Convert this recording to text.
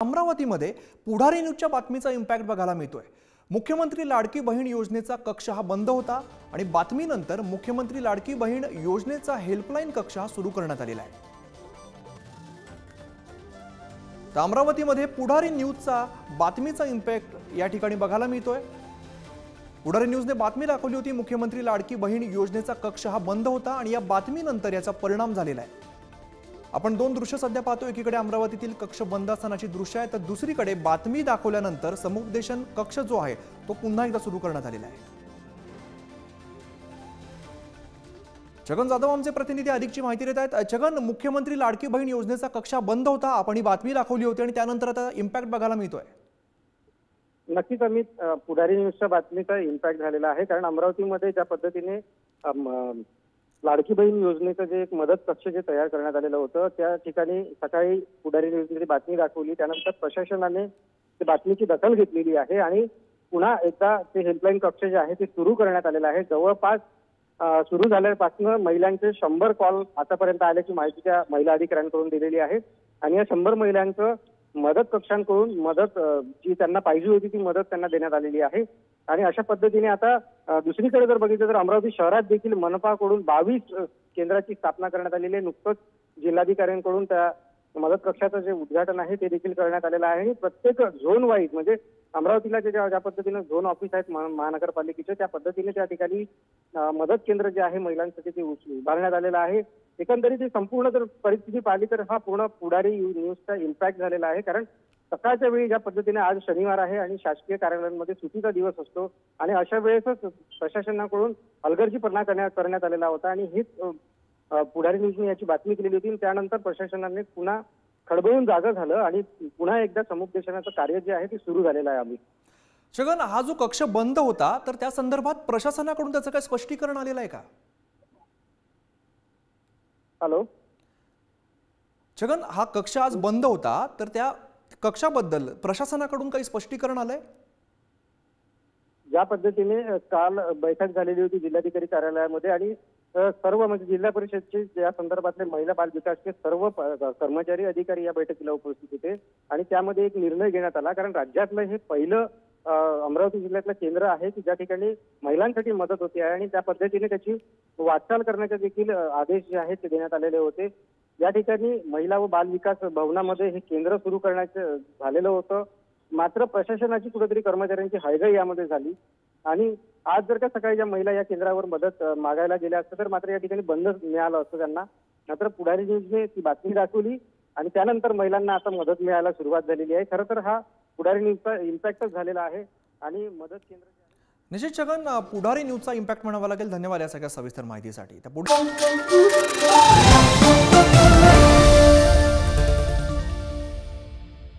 अमरावतीमध्ये पुढारी न्यूजच्या बातमीचा इम्पॅक्ट बघायला मिळतोय। मुख्यमंत्री लाडकी बहीण योजनेचा कक्ष हा बंद होता आणि बातमीनंतर मुख्यमंत्री लाडकी बहीण योजनेचा हेल्पलाईन कक्ष हा सुरू करण्यात आलेला आहे। तर अमरावतीमध्ये पुढारी न्यूजचा बातमीचा इम्पॅक्ट या ठिकाणी बघायला मिळतोय। पुढारी न्यूजने बातमी दाखवली होती मुख्यमंत्री लाडकी बहीण योजनेचा कक्ष हा बंद होता आणि या बातमीनंतर याचा परिणाम झालेला आहे। आपण दोन दृश्य सध्या पाहतो। एकीकडे अमरावतीतील कक्ष बंद असतानाची दृश्य आहे, तर दुसरीकडे बातमी दाखवल्यानंतर समुपदेशन कक्ष जो आहे तो पुन्हा एकदा सुरू करण्यात आलेला आहे। छगन जाधव आमचे प्रतिनिधी अधिकची माहिती देत आहेत। छगन, मुख्यमंत्री लाडकी बहीण योजनेचा कक्ष बंद होता, आपण ही बातमी दाखवली होती आणि त्यानंतर आता इम्पॅक्ट बघायला मिळतोय। नक्कीच अमित, पुढारी न्यूजच्या बातमीचा इम्पॅक्ट झालेला आहे, कारण अमरावतीमध्ये ज्या पद्धतीने लाडकी बहीण योजनेचं जे एक मदत कक्ष जे तयार करण्यात आलेलं होतं, त्या ठिकाणी सकाळी पुढारी न्यूजने बातमी दाखवली, त्यानंतर प्रशासनाने त्या बातमीची दखल घेतलेली आहे आणि पुन्हा एकदा ते हेल्पलाईन कक्ष जे आहे ते सुरू करण्यात आलेलं आहे। जवळपास सुरू झाल्यापासून महिलांचे 100 कॉल आतापर्यंत आल्याची माहिती त्या महिला अधिकाऱ्यांकडून दिलेली आहे आणि या 100 महिलांचं मदत कक्षांकडून मदत जी त्यांना पाहिजे होती ती मदत त्यांना देण्यात आलेली आहे। आणि अशा पद्धतीने आता दुसरीकडे जर बघितलं तर अमरावती शहरात देखील मनपाकडून 22 केंद्राची स्थापना करण्यात आलेली आहे। नुकतंच जिल्हाधिकाऱ्यांकडून त्या मदत कक्षाचं जे उद्घाटन आहे ते देखील करण्यात आलेलं आहे आणि प्रत्येक झोन वाईज म्हणजे अमरावतीला ज्या पद्धतीने झोन ऑफिस आहेत महानगरपालिकेचे, त्या पद्धतीने त्या ठिकाणी मदत केंद्र जे आहे महिलांसाठी ते उभारण्यात आलेलं आहे। एकंदरीत ही संपूर्ण जर परिस्थिती पाहिली तर हा पूर्ण पुढारी न्यूजचा इम्पॅक्ट झालेला आहे, कारण सकाळच्या वेळी ज्या पद्धतीने आज शनिवार आहे आणि शासकीय कार्यालयांमध्ये सुट्टीचा दिवस असतो आणि अशा वेळेसच प्रशासनाकडून हलगर्जीपणा करण्यात आलेला होता आणि हीच पुढारी न्यूजने याची बातमी केलेली होती। त्यानंतर प्रशासनाने पुन्हा खडबडून जागं झालं आणि पुन्हा एकदा समुपदेशनाचं कार्य जे आहे ते सुरू झालेलं आहे। आम्ही छगन, हा जो कक्ष बंद होता तर त्या संदर्भात प्रशासनाकडून त्याचं काय स्पष्टीकरण आलेलं आहे का? हॅलो छगन, हा कक्ष आज बंद होता तर त्या कक्षाबद्दल प्रशासनाकडून काही स्पष्टीकरण आलंय? ज्या पद्धतीने काल बैठक झालेली होती जिल्हाधिकारी कार्यालयामध्ये आणि सर्व म्हणजे जिल्हा परिषदचे या संदर्भातले महिला बाल विकासचे सर्व कर्मचारी अधिकारी या बैठकीला उपस्थित होते आणि त्यामध्ये एक निर्णय घेण्यात आला, कारण राज्यातलं हे पहिलं अमरावती जिल्ह्यातलं केंद्र आहे की ज्या ठिकाणी महिलांसाठी मदत होते आहे आणि त्या पद्धतीने त्याची वाटचाल करण्याचे देखील आदेश जे आहेत ते देण्यात आलेले होते। या ठिकाणी महिला व बाल विकास भवनामध्ये हे केंद्र सुरू करण्याचं झालेलं होतं, मात्र प्रशासनाची कुठेतरी कर्मचाऱ्यांची हयगय यामध्ये झाली आणि आज जर का सकाळी ज्या महिला या केंद्रावर मदत मागायला गेल्या असत्या तर मात्र या ठिकाणी बंद मिळालं असतं त्यांना। मात्र पुढारी न्यूजने ती बातमी दाखवली आणि त्यानंतर महिलांना आता मदत मिळायला सुरुवात झालेली आहे। खरं तर हा पुढारी न्यूजचा इम्पॅक्टच झालेला आहे आणि मदत केंद्र निश्चित छगन, पुढारी न्यूजचा इम्पॅक्ट म्हणावा लागेल। धन्यवाद या सगळ्या सविस्तर माहितीसाठी।